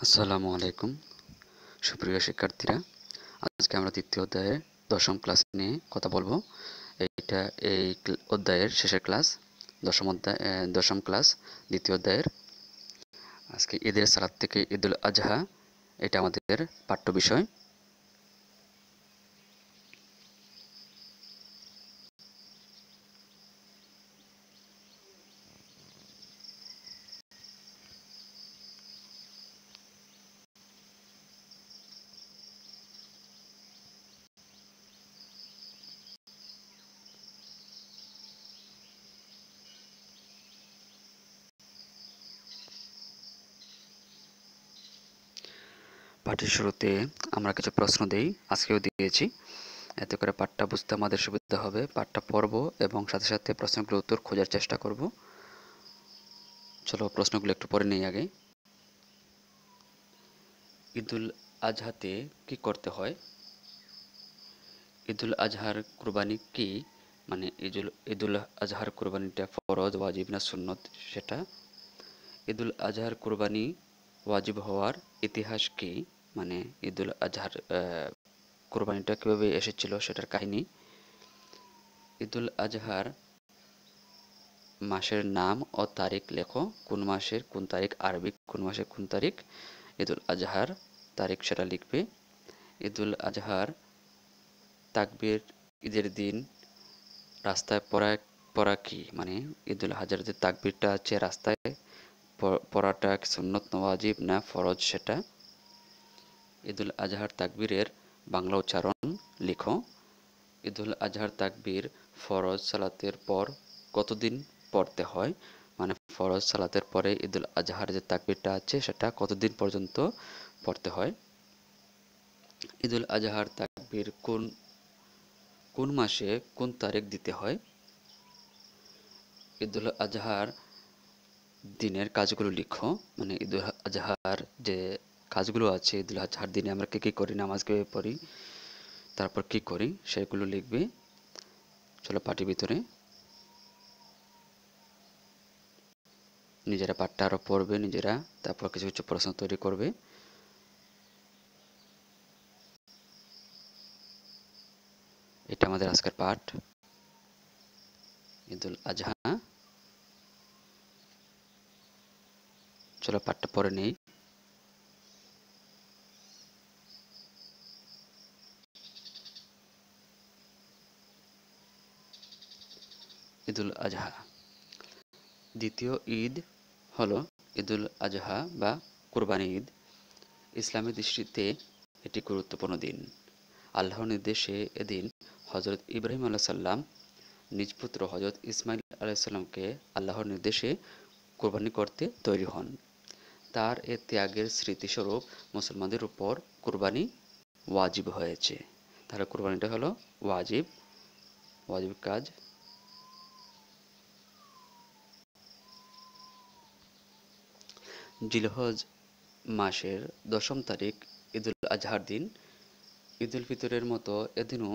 আসসালামু আলাইকুম সুপ্রিয় শিক্ষার্থীরা। আজকে আমরা দ্বিতীয় অধ্যায়ের দশম ক্লাস নিয়ে কথা বলবো। এইটা এই অধ্যায়ের শেষের ক্লাস, দশম ক্লাস দ্বিতীয় অধ্যায়ের। আজকে ঈদের সালাত থেকে ঈদুল আজহা, এটা আমাদের পাঠ্য বিষয়। পাঠের শুরুতে আমরা কিছু প্রশ্ন দেই, আজকেও দিয়েছি। এতে করে পাঠটা বুঝতে আমাদের সুবিধা হবে। পাঠটা পড়ব এবং সাথে সাথে প্রশ্নগুলোর উত্তর খোঁজার চেষ্টা করব। চলো প্রশ্নগুলো একটু পড়ে নেই আগে। ঈদুল আজহাতে কি করতে হয়? ঈদুল আজহার কুরবানি কি? মানে ঈদুল আজহার কুরবানিটা ফরজ, ওয়াজিব না সুন্নত সেটা। ঈদুল আজহার কুরবানি ওয়াজিব হওয়ার ইতিহাস কি? মানে ঈদুল আজহার কুরবানিটা কীভাবে এসেছিল সেটার কাহিনী। ঈদুল আজহার মাসের নাম ও তারিখ লেখো। কোন মাসের কোন তারিখ আরবিক, কোন মাসের কোন তারিখ ঈদুল আজহার তারিখ সেটা লিখবে। ঈদুল আজহার তাকবীর, ঈদের দিন রাস্তায় পড়া কি? মানে ঈদুল আজহার যে তাকবীরটা আছে রাস্তায় পড়াটা সুন্নত না ওয়াজিব না ফরজ সেটা। ঈদুল আজহার তাকবীরের বাংলা উচ্চারণ লিখো। ঈদুল আজহার তাকবীর ফরজ সালাতের পর কতদিন পড়তে হয়? মানে ফরজ সালাতের পরে ঈদুল আজহার যে তাকবীরটা আছে সেটা কতদিন পর্যন্ত পড়তে হয়। ঈদুল আজহার তাকবীর কোন কোন মাসে কোন তারিখ দিতে হয়? ঈদুল আজহার দিনের কাজগুলো লিখো। মানে ঈদুল আজহার যে কাজগুলো আছে, ঈদুল আজহার দিনে আমরা কী কী করি, নামাজ কীভাবে পড়ি, তারপর কি করি সেগুলো লিখবে। চলো পাঠের ভিতরে নিজেরা পাঠটা আরও পড়বে নিজেরা, তারপর কিছু কিছু প্রশ্ন তৈরি করবে। এটা আমাদের আজকের পাঠ, ঈদুল আজহা। চলো পাঠটা পড়ে নেই। ঈদুল আজহা, দ্বিতীয় ঈদ হলো ঈদুল আজহা বা কুরবানি ঈদ। ইসলামী দৃষ্টিতে এটি গুরুত্বপূর্ণ দিন। আল্লাহর নির্দেশে এদিন হজরত ইব্রাহিম আলাইহিস সালাম নিজ পুত্র হজরত ইসমাইল আলাইহিস সালামকে আল্লাহর নির্দেশে কোরবানি করতে তৈরি হন। তার এ ত্যাগের স্মৃতিস্বরূপ মুসলমানদের উপর কোরবানি ওয়াজিব হয়েছে। তাহলে কোরবানিটা হলো ওয়াজিব, ওয়াজিব কাজ। জিলহজ মাসের দশম তারিখ ঈদুল আজহার দিন। ঈদুল ফিতরের মতো এদিনও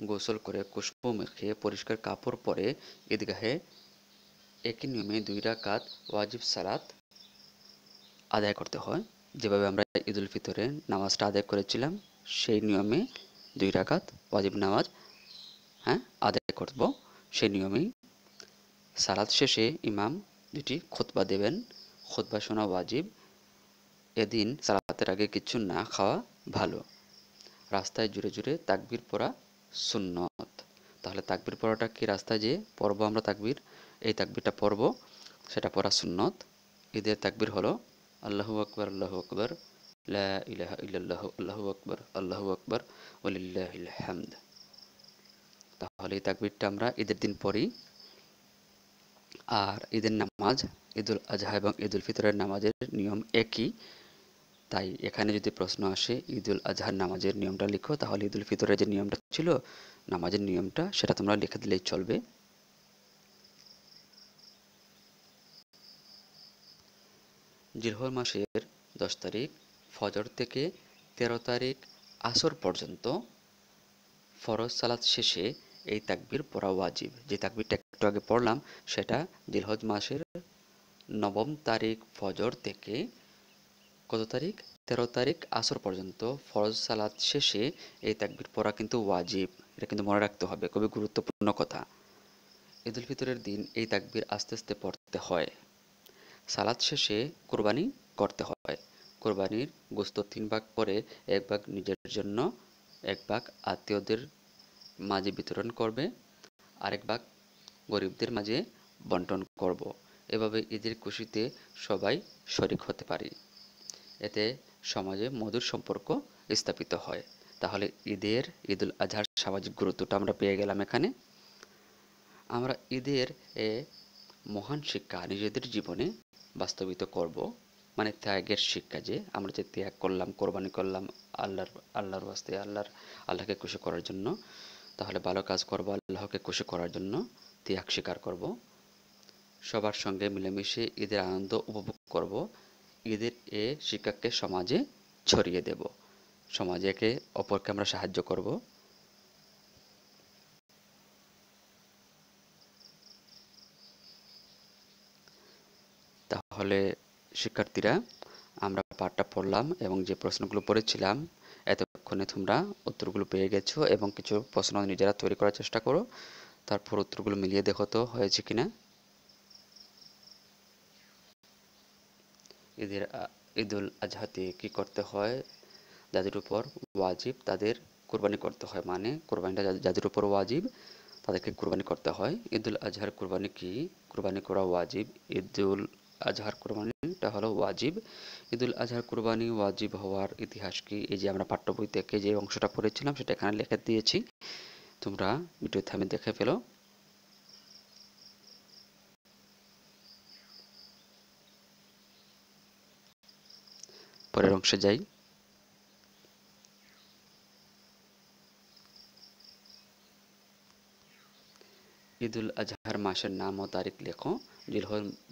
গোসল করে কুষ্প মেখে পরিষ্কার কাপড় পরে ঈদগাহে একই নিয়মে 2 রাকাত ওয়াজিব সালাত আদায় করতে হয়। যেভাবে আমরা ঈদুল ফিতরে নামাজটা আদায় করেছিলাম সেই নিয়মে 2 রাকাত ওয়াজিব নামাজ আদায় করব। সেই নিয়মেই সালাত শেষে ইমাম 2টি খুতবা দেবেন। খুতবা শোনা ওয়াজিব। এদিন সালাতের আগে কিছু না খাওয়া ভালো। রাস্তায় জুড়ে জুড়ে তাকবীর পড়া সুন্নত। তাহলে তাকবীর পড়াটা কি? রাস্তায় যে পড়ব আমরা তাকবীর, এই তাকবীরটা পড়ব, সেটা পড়া সুন্নত। ঈদের তাকবীর হলো আল্লাহু আকবার, আল্লাহু আকবার, লা ইলাহা ইল্লাল্লাহু, আল্লাহু আকবার, আল্লাহু আকবার, ওয়ালিল্লাহিল হামদ। তাহলে এই তাকবীরটা আমরা ঈদের দিন পড়ি। আর ঈদের নামাজ, ঈদুল আজহা এবং ঈদুল ফিতরের নামাজের নিয়ম একই। তাই এখানে যদি প্রশ্ন আসে ঈদুল আজহার নামাজের নিয়মটা লিখো, তাহলে ঈদুল ফিতরের যে নিয়মটা ছিল নামাজের নিয়মটা সেটা তোমরা লিখে দিলেই চলবে। জিলহজ মাসের 10 তারিখ ফজর থেকে 13 তারিখ আসর পর্যন্ত ফরজ সালাত শেষে এই তাকবীর পড়া ওয়াজিব। যে তাকবীরটা একটু আগে পড়লাম সেটা জিলহজ মাসের 9 তারিখ ফজর থেকে কত তারিখ? 13 তারিখ আসর পর্যন্ত ফরজ সালাত শেষে এই তাকবীর পড়া কিন্তু ওয়াজিব। এটা কিন্তু মনে রাখতে হবে, খুবই গুরুত্বপূর্ণ কথা। ঈদুল ফিতরের দিন এই তাকবীর আস্তে আস্তে পড়তে হয়। সালাত শেষে কোরবানি করতে হয়। কোরবানির গোশত ৩ ভাগ করে ১ ভাগ নিজের জন্য, ১ ভাগ আত্মীয়দের মাঝে বিতরণ করবে, আরেক ভাগ গরিবদের মাঝে বন্টন করব। এভাবে ঈদের খুশিতে সবাই শরিক হতে পারি। এতে সমাজে মধুর সম্পর্ক স্থাপিত হয়। তাহলে ঈদুল আজহার সামাজিক গুরুত্বটা আমরা পেয়ে গেলাম এখানে। আমরা ঈদের এ মহান শিক্ষা নিজেদের জীবনে বাস্তবিত করব, মানে ত্যাগের শিক্ষা, যে আমরা যে ত্যাগ করলাম, কোরবানি করলাম আল্লাহর ওয়াস্তে, আল্লাহকে খুশি করার জন্য। তাহলে ভালো কাজ করব আল্লাহকে খুশি করার জন্য, ত্যাগ স্বীকার করব, সবার সঙ্গে মিলেমিশে ঈদের আনন্দ উপভোগ করব, ঈদের এ শিক্ষাকে সমাজে ছড়িয়ে দেব, সমাজে একে অপরকে আমরা সাহায্য করব। তাহলে শিক্ষার্থীরা, আমরা পাঠটা পড়লাম এবং যে প্রশ্নগুলো পড়েছিলাম এতক্ষণে তোমরা উত্তরগুলো পেয়ে গেছো, এবং কিছু প্রশ্ন নিজেরা তৈরি করার চেষ্টা করো। তারপর উত্তরগুলো মিলিয়ে দেখো তো হয়েছে কিনা। ঈদুল আজহাতে কি করতে হয়? যাদের উপর ওয়াজিব তাদের কোরবানি করতে হয়, মানে কোরবানিটা যাদের উপর ওয়াজিব তাদেরকে কোরবানি করতে হয়। ঈদুল আজহার কোরবানি কি? কোরবানি করা ওয়াজিব। ঈদুল আজহার কোরবানিটা হলো ওয়াজিব। ঈদুল আজহার কোরবানি ওয়াজিব হওয়ার ইতিহাস কি? এই যে আমরা পাঠ্য বই থেকে যে অংশটা পড়েছিলাম সেটা এখানে লিখে দিয়েছি, তোমরা ভিডিও থামে দেখে ফেলো। পরের অংশে যাই। ঈদুল আজহার মাসের নাম ও তারিখ লেখো।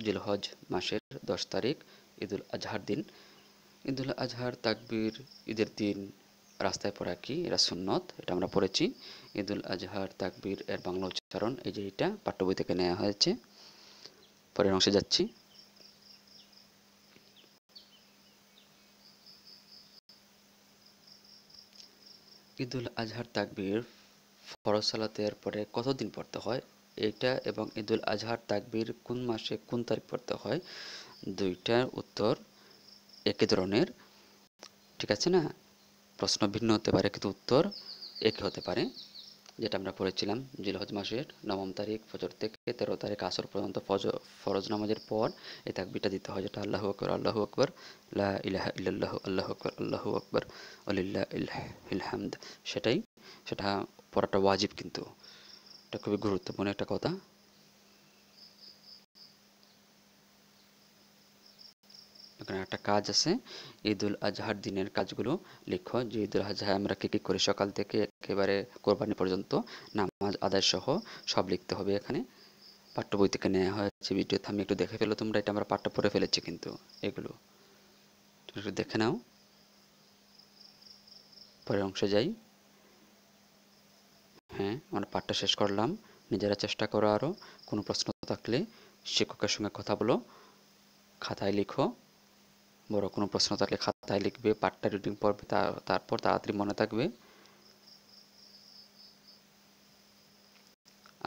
জিলহজ মাসের 10 তারিখ ঈদুল আজহার দিন। ঈদুল আজহার তাকবীর ঈদের দিন রাস্তায় পড়া কি? এরা সুন্নত, এটা আমরা পড়েছি। ঈদুল আজহার তাকবীর এর বাংলা উচ্চারণ এই যে এটা পাঠ্য বই থেকে নেওয়া হয়েছে। পরের অংশে যাচ্ছি। ঈদুল আজহার তাকবীর ফরজ সালাতের পরে কতদিন পড়তে হয়? এইটা এবং ঈদুল আজহার তাকবীর কোন মাসে কোন তারিখ পড়তে হয়, দুইটার উত্তর একই ধরনের, ঠিক আছে না? প্রশ্ন ভিন্ন হতে পারে কিন্তু উত্তর একই হতে পারে। যেটা আমরা পড়েছিলাম, জিলহজ মাসের 9 তারিখ ফজর থেকে 13 তারিখ আসর পর্যন্ত ফরজ নামাজের পর এই তাকবীরটা দিতে হয়, যেটা আল্লাহু আকবার, আল্লাহু আকবার, লা ইলাহা ইল্লাল্লাহু, আল্লাহু আকবার, আল্লাহু আকবার, ওয়ালিল্লাহিল হামদ। সেটা পড়াটা ওয়াজিব, কিন্তু এটা খুবই গুরুত্বপূর্ণ একটা কথা। এখানে একটা কাজ আছে, ঈদুল আজহার দিনের কাজগুলো লিখো, যে ঈদুল আজহায় আমরা কী কী করি সকাল থেকে একেবারে কোরবানি পর্যন্ত, নামাজ আদায় সহ সব লিখতে হবে। এখানে পাঠ্য বই থেকে নেওয়া হয়েছে, ভিডিও থামি একটু দেখে ফেলো তোমরা, এটা আমরা পাঠটা পড়ে ফেলেছি কিন্তু এগুলো একটু দেখে নাও। পরের অংশে যাই। হ্যাঁ, আমরা পাঠটা শেষ করলাম। নিজেরা চেষ্টা করো, আরও কোনো প্রশ্ন থাকলে শিক্ষকের সঙ্গে কথা বলো, খাতায় লিখো। বড় কোনো প্রশ্ন থাকলে খাতায় লিখবে, পাঠটা রিডিং পড়বে, তারপর তাড়াতাড়ি মনে থাকবে।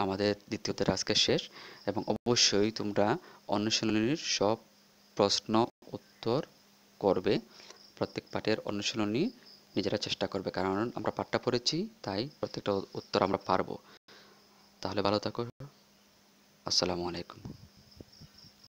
আমাদের দ্বিতীয়দের আজকে শেষ, এবং অবশ্যই তোমরা অনুশীলনীর সব প্রশ্ন উত্তর করবে। প্রত্যেক পাঠের অনুশীলনী নিজেরা চেষ্টা করবে, কারণ আমরা পাঠটা পড়েছি তাই প্রত্যেকটা উত্তর আমরা পারবো। তাহলে ভালো থাকো। আসসালামু আলাইকুম।